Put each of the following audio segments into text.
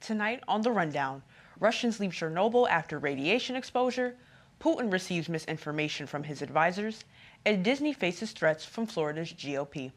Tonight on The Rundown, Russians leave Chernobyl after radiation exposure, Putin receives misinformation from his advisors, and Disney faces threats from Florida's GOP.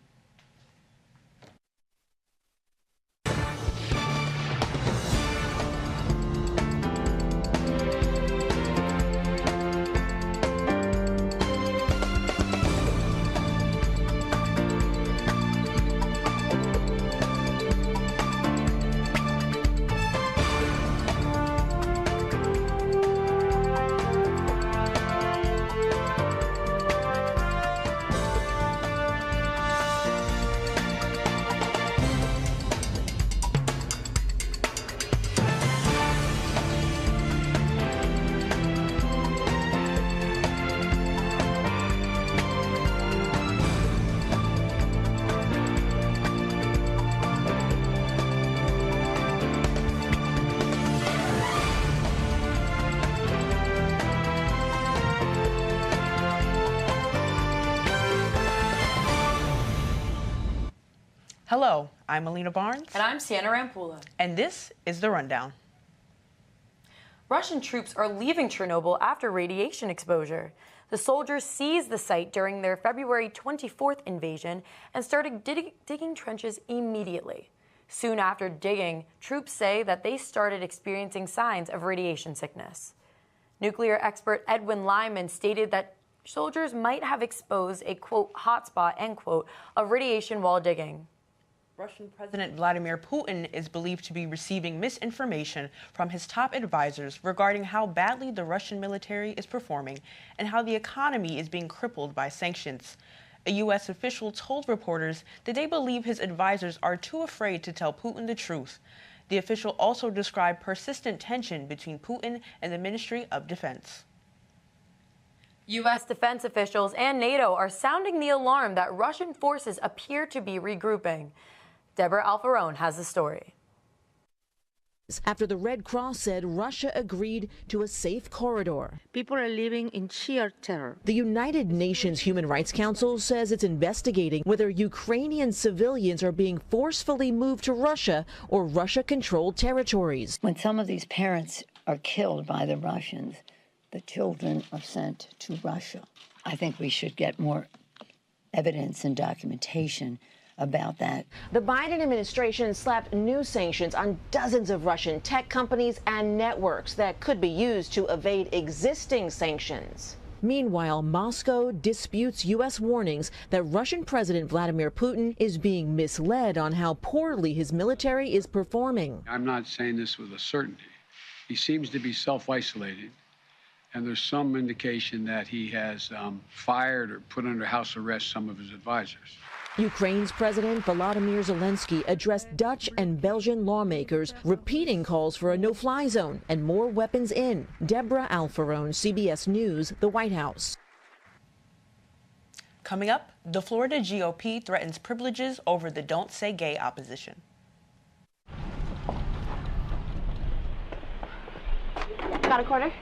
Hello, I'm Alina Barnes. And I'm Sienna Rampula. And this is The Rundown. Russian troops are leaving Chernobyl after radiation exposure. The soldiers seized the site during their February 24th invasion and started digging trenches immediately. Soon after digging, troops say that they started experiencing signs of radiation sickness. Nuclear expert Edwin Lyman stated that soldiers might have exposed a, quote, hotspot, end quote, of radiation while digging. Russian President Vladimir Putin is believed to be receiving misinformation from his top advisors regarding how badly the Russian military is performing and how the economy is being crippled by sanctions. A U.S. official told reporters that they believe his advisors are too afraid to tell Putin the truth. The official also described persistent tension between Putin and the Ministry of Defense. U.S. defense officials and NATO are sounding the alarm that Russian forces appear to be regrouping. Deborah Alfarone has the story. After the Red Cross said Russia agreed to a safe corridor. People are living in sheer terror. The United Nations Human Rights Council says it's investigating whether Ukrainian civilians are being forcefully moved to Russia or Russia-controlled territories. When some of these parents are killed by the Russians, the children are sent to Russia. I think we should get more evidence and documentation about that. The Biden administration slapped new sanctions on dozens of Russian tech companies and networks that could be used to evade existing sanctions. Meanwhile, Moscow disputes U.S. warnings that Russian President Vladimir Putin is being misled on how poorly his military is performing. I'm not saying this with a certainty. He seems to be self-isolated, and there's some indication that he has fired or put under house arrest some of his advisors. Ukraine's President Volodymyr Zelensky addressed Dutch and Belgian lawmakers, repeating calls for a no-fly zone and more weapons in. Deborah Alfarone, CBS News, the White House. Coming up, the Florida GOP threatens privileges over the Don't Say Gay opposition. Got a quarter?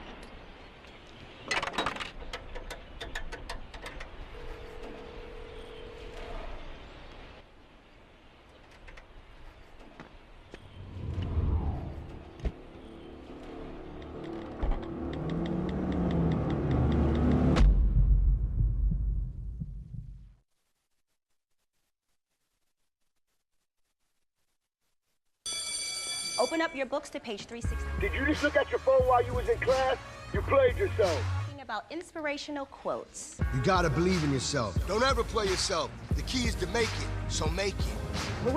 Open up your books to page 360. Did you just look at your phone while you was in class? You played yourself. Talking about inspirational quotes. You gotta believe in yourself. Don't ever play yourself. The key is to make it, so make it.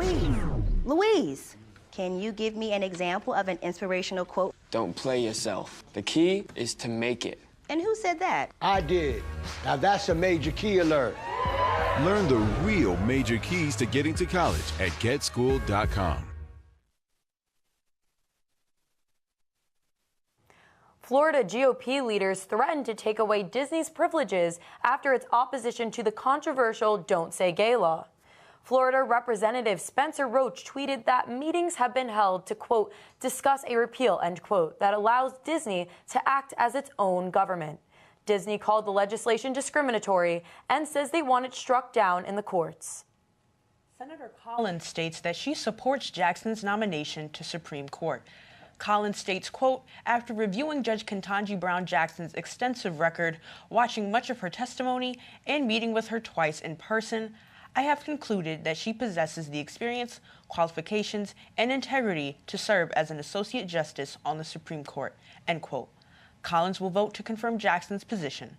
Louise, can you give me an example of an inspirational quote? Don't play yourself. The key is to make it. And who said that? I did. Now that's a major key alert. Learn the real major keys to getting to college at getschool.com. Florida GOP leaders threatened to take away Disney's privileges after its opposition to the controversial Don't Say Gay law. Florida Representative Spencer Roach tweeted that meetings have been held to, quote, discuss a repeal, end quote, that allows Disney to act as its own government. Disney called the legislation discriminatory and says they want it struck down in the courts. Senator Collins states that she supports Jackson's nomination to Supreme Court. Collins states, quote, after reviewing Judge Ketanji Brown Jackson's extensive record, watching much of her testimony, and meeting with her twice in person, I have concluded that she possesses the experience, qualifications, and integrity to serve as an Associate Justice on the Supreme Court, end quote. Collins will vote to confirm Jackson's position.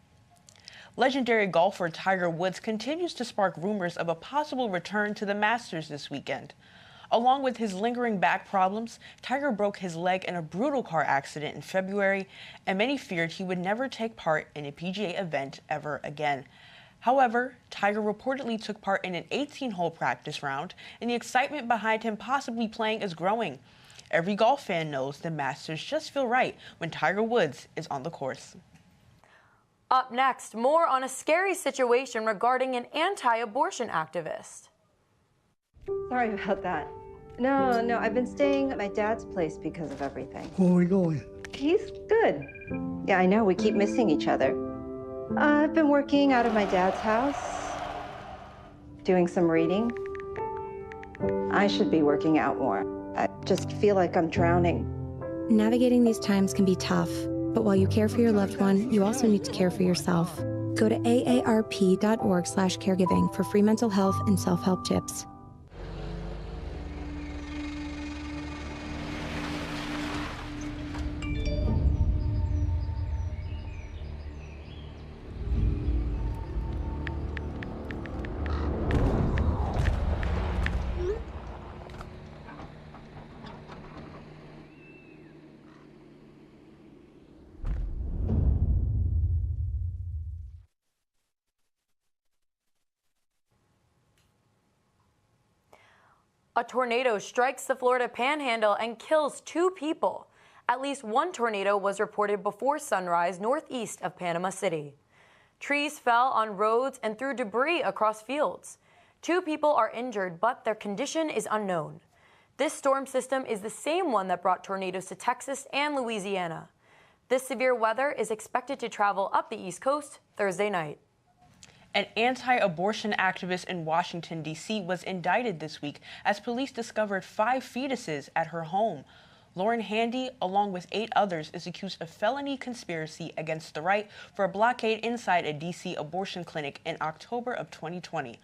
Legendary golfer Tiger Woods continues to spark rumors of a possible return to the Masters this weekend. Along with his lingering back problems, Tiger broke his leg in a brutal car accident in February, and many feared he would never take part in a PGA event ever again. However, Tiger reportedly took part in an 18-hole practice round, and the excitement behind him possibly playing is growing. Every golf fan knows the Masters just feel right when Tiger Woods is on the course. Up next, more on a scary situation regarding an anti-abortion activist. Sorry about that. No, I've been staying at my dad's place because of everything. Where are we going? He's good. Yeah, I know, we keep missing each other. I've been working out of my dad's house, doing some reading. I should be working out more. I just feel like I'm drowning. Navigating these times can be tough, but while you care for your loved one, you also need to care for yourself. Go to aarp.org/caregiving for free mental health and self-help tips. A tornado strikes the Florida Panhandle and kills 2 people. At least one tornado was reported before sunrise northeast of Panama City. Trees fell on roads and threw debris across fields. 2 people are injured, but their condition is unknown. This storm system is the same one that brought tornadoes to Texas and Louisiana. This severe weather is expected to travel up the East Coast Thursday night. An anti-abortion activist in Washington, D.C. was indicted this week as police discovered 5 fetuses at her home. Lauren Handy, along with 8 others, is accused of felony conspiracy against the right for a blockade inside a D.C. abortion clinic in October of 2020.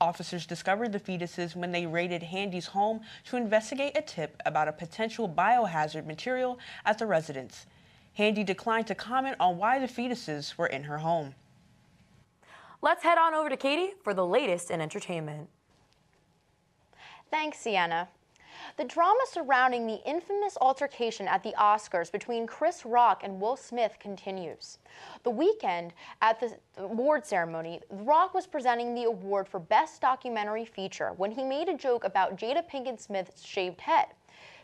Officers discovered the fetuses when they raided Handy's home to investigate a tip about a potential biohazard material at the residence. Handy declined to comment on why the fetuses were in her home. Let's head on over to Katie for the latest in entertainment. Thanks, Sienna. The drama surrounding the infamous altercation at the Oscars between Chris Rock and Will Smith continues. The weekend at the award ceremony, Rock was presenting the award for Best Documentary Feature when he made a joke about Jada Pinkett Smith's shaved head.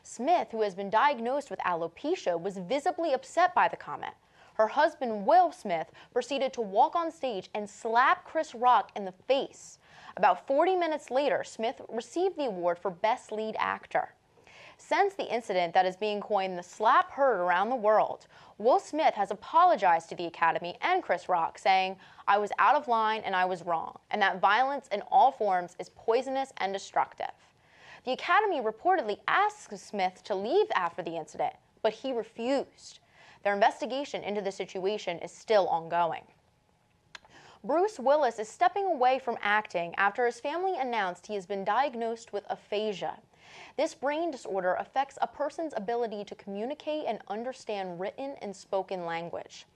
Smith, who has been diagnosed with alopecia, was visibly upset by the comment. Her husband, Will Smith, proceeded to walk on stage and slap Chris Rock in the face. About 40 minutes later, Smith received the award for Best Lead Actor. Since the incident that is being coined the slap heard around the world, Will Smith has apologized to the Academy and Chris Rock, saying, "I was out of line and I was wrong, and that violence in all forms is poisonous and destructive." The Academy reportedly asked Smith to leave after the incident, but he refused. Their investigation into the situation is still ongoing. Bruce Willis is stepping away from acting after his family announced he has been diagnosed with aphasia. This brain disorder affects a person's ability to communicate and understand written and spoken language.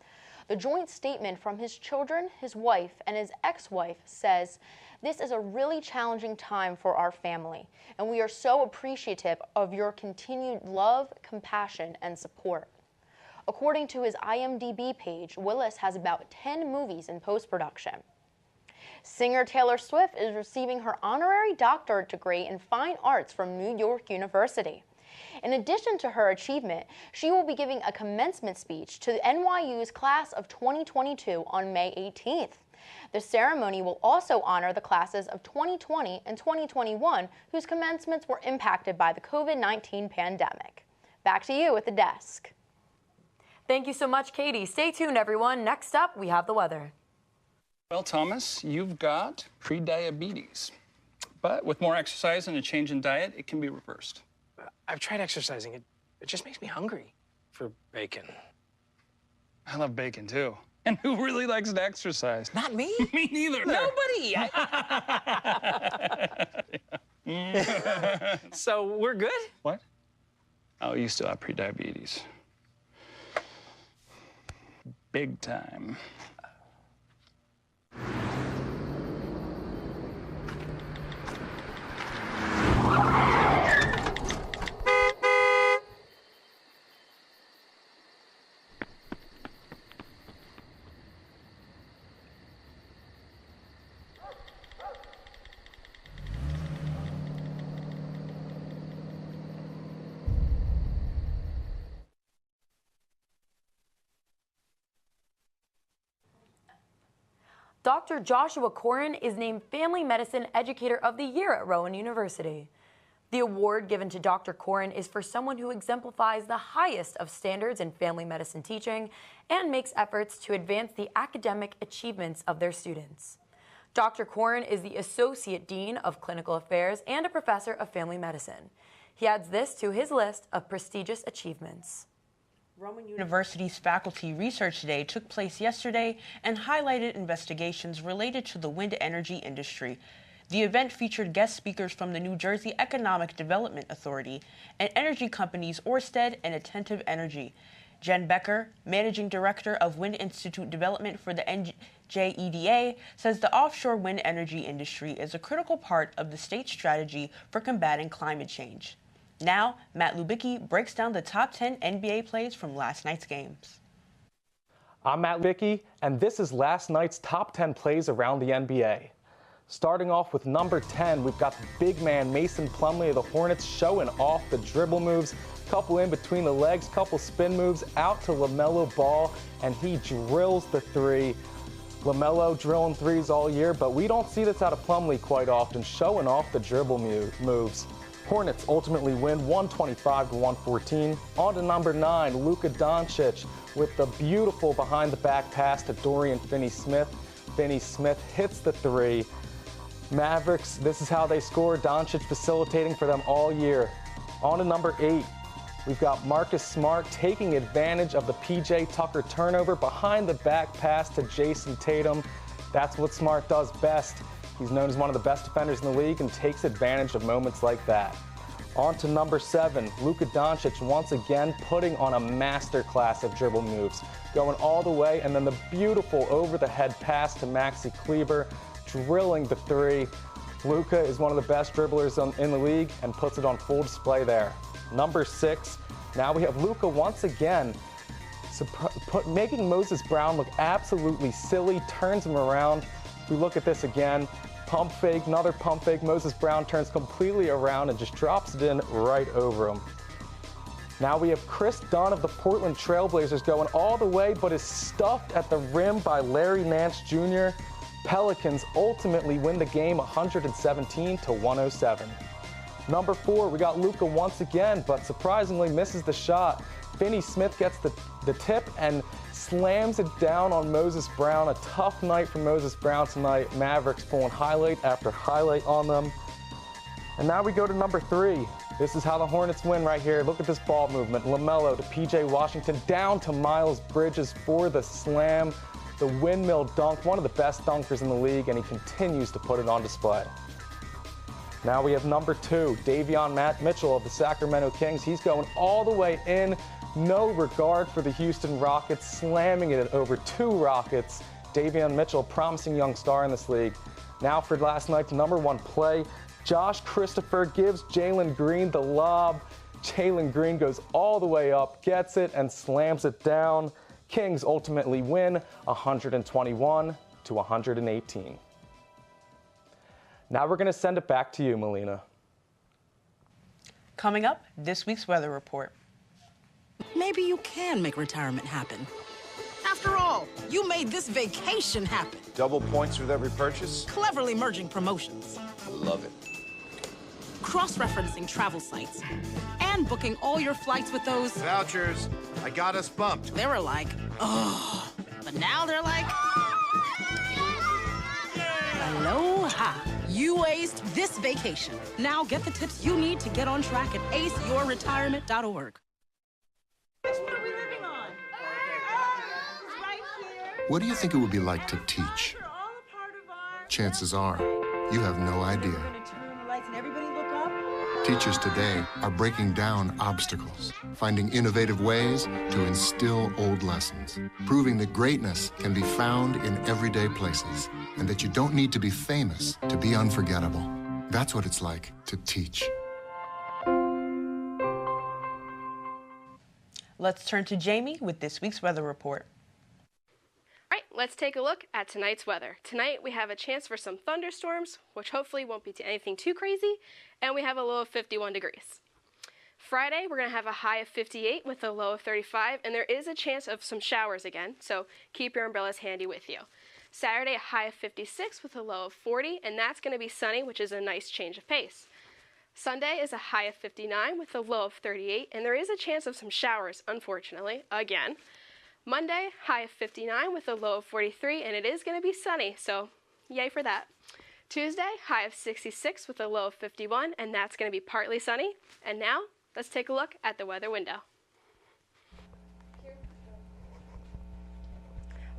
The joint statement from his children, his wife, and his ex-wife says, "This is a really challenging time for our family, and we are so appreciative of your continued love, compassion, and support." According to his IMDb page, Willis has about 10 movies in post-production. Singer Taylor Swift is receiving her honorary doctorate degree in fine arts from New York University. In addition to her achievement, she will be giving a commencement speech to NYU's class of 2022 on May 18th. The ceremony will also honor the classes of 2020 and 2021 whose commencements were impacted by the COVID-19 pandemic. Back to you at the desk. Thank you so much, Katie. Stay tuned, everyone. Next up, we have the weather. Well, Thomas, you've got prediabetes. But with more exercise and a change in diet, it can be reversed. I've tried exercising. It just makes me hungry for bacon. I love bacon, too. And who really likes to exercise? Not me. Me neither. Nobody. So we're good? What? Oh, you still have prediabetes. Big time. Dr. Joshua Koren is named Family Medicine Educator of the Year at Rowan University. The award given to Dr. Koren is for someone who exemplifies the highest of standards in family medicine teaching and makes efforts to advance the academic achievements of their students. Dr. Koren is the Associate Dean of Clinical Affairs and a Professor of Family Medicine. He adds this to his list of prestigious achievements. Rowan University's Faculty Research Day took place yesterday and highlighted investigations related to the wind energy industry. The event featured guest speakers from the New Jersey Economic Development Authority and energy companies Ørsted and Attentive Energy. Jen Becker, Managing Director of Wind Institute Development for the NJEDA, says the offshore wind energy industry is a critical part of the state's strategy for combating climate change. Now, Matt Lubicki breaks down the top 10 NBA plays from last night's games. I'm Matt Lubicki, and this is last night's top 10 plays around the NBA. Starting off with number 10, we've got the big man Mason Plumlee of the Hornets showing off the dribble moves, couple in between the legs, couple spin moves, out to LaMelo Ball, and he drills the three. LaMelo drilling threes all year, but we don't see this out of Plumlee quite often, showing off the dribble moves. Hornets ultimately win 125-114. On to number 9, Luka Doncic with the beautiful behind-the-back pass to Dorian Finney-Smith. Finney-Smith hits the three. Mavericks, this is how they score. Doncic facilitating for them all year. On to number 8, we've got Marcus Smart taking advantage of the P.J. Tucker turnover, behind-the-back pass to Jason Tatum. That's what Smart does best. He's known as one of the best defenders in the league and takes advantage of moments like that. On to number 7, Luka Doncic once again putting on a masterclass of dribble moves, going all the way, and then the beautiful over-the-head pass to Maxi Kleber, drilling the three. Luka is one of the best dribblers in the league and puts it on full display there. Number 6, now we have Luka once again making Moses Brown look absolutely silly, turns him around. We look at this again. Pump fake, another pump fake. Moses Brown turns completely around and just drops it in right over him. Now we have Chris Dunn of the Portland Trailblazers going all the way, but is stuffed at the rim by Larry Nance Jr. Pelicans ultimately win the game 117-107. Number 4, we got Luka once again, but surprisingly misses the shot. Finney-Smith gets the tip and slams it down on Moses Brown. A tough night for Moses Brown tonight. Mavericks pulling highlight after highlight on them. And now we go to number 3. This is how the Hornets win right here. Look at this ball movement. LaMelo to P.J. Washington, down to Miles Bridges for the slam. The windmill dunk, one of the best dunkers in the league, and he continues to put it on display. Now we have number 2, Davion Mitchell of the Sacramento Kings. He's going all the way in. No regard for the Houston Rockets, slamming it over 2 Rockets. Davion Mitchell, promising young star in this league. Now for last night's number 1 play, Josh Christopher gives Jalen Green the lob. Jalen Green goes all the way up, gets it, and slams it down. Kings ultimately win 121-118. Now we're going to send it back to you, Melina. Coming up, this week's weather report. Maybe you can make retirement happen. After all, you made this vacation happen. Double points with every purchase? Cleverly merging promotions. Love it. Cross-referencing travel sites. And booking all your flights with those... Vouchers. I got us bumped. They were like, oh. But now they're like... Aloha. You aced this vacation. Now get the tips you need to get on track at aceyourretirement.org. What do you think it would be like to teach? Chances are, you have no idea. Teachers today are breaking down obstacles, finding innovative ways to instill old lessons, proving that greatness can be found in everyday places, and that you don't need to be famous to be unforgettable. That's what it's like to teach. Let's turn to Jamie with this week's weather report. All right, let's take a look at tonight's weather. Tonight we have a chance for some thunderstorms, which hopefully won't be anything too crazy, and we have a low of 51 degrees. Friday, we're going to have a high of 58 with a low of 35, and there is a chance of some showers again, so keep your umbrellas handy with you. Saturday, a high of 56 with a low of 40, and that's going to be sunny, which is a nice change of pace. Sunday is a high of 59 with a low of 38, and there is a chance of some showers, unfortunately, again. Monday, high of 59 with a low of 43, and it is going to be sunny, so yay for that. Tuesday, high of 66 with a low of 51, and that's going to be partly sunny. And now, let's take a look at the weather window.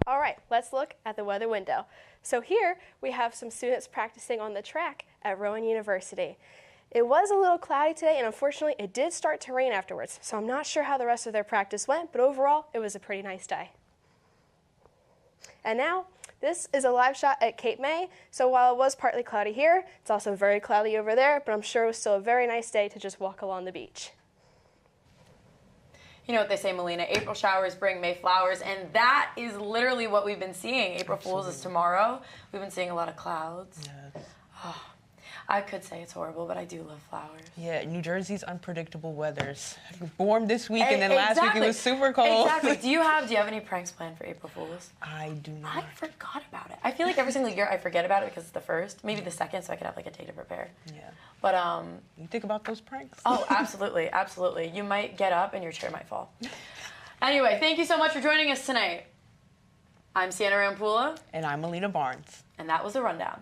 All right, let's look at the weather window. So here, we have some students practicing on the track at Rowan University. It was a little cloudy today, and unfortunately, it did start to rain afterwards, so I'm not sure how the rest of their practice went, but overall, it was a pretty nice day. And now, this is a live shot at Cape May, so while it was partly cloudy here, it's also very cloudy over there, but I'm sure it was still a very nice day to just walk along the beach. You know what they say, Melina, April showers bring May flowers, and that is literally what we've been seeing. April Fool's is tomorrow. We've been seeing a lot of clouds. Yes. Oh, I could say it's horrible, but I do love flowers. Yeah, New Jersey's unpredictable weathers. Warm this week, and then last week it was super cold. Exactly. Do you have any pranks planned for April Fool's? I do not. I forgot about it. I feel like every single year I forget about it because it's the first, maybe the second, so I could have like a day to prepare. Yeah. But you think about those pranks? Oh, absolutely, absolutely. You might get up and your chair might fall. Anyway, thank you so much for joining us tonight. I'm Sienna Rampula. And I'm Melina Barnes. And that was The Rundown.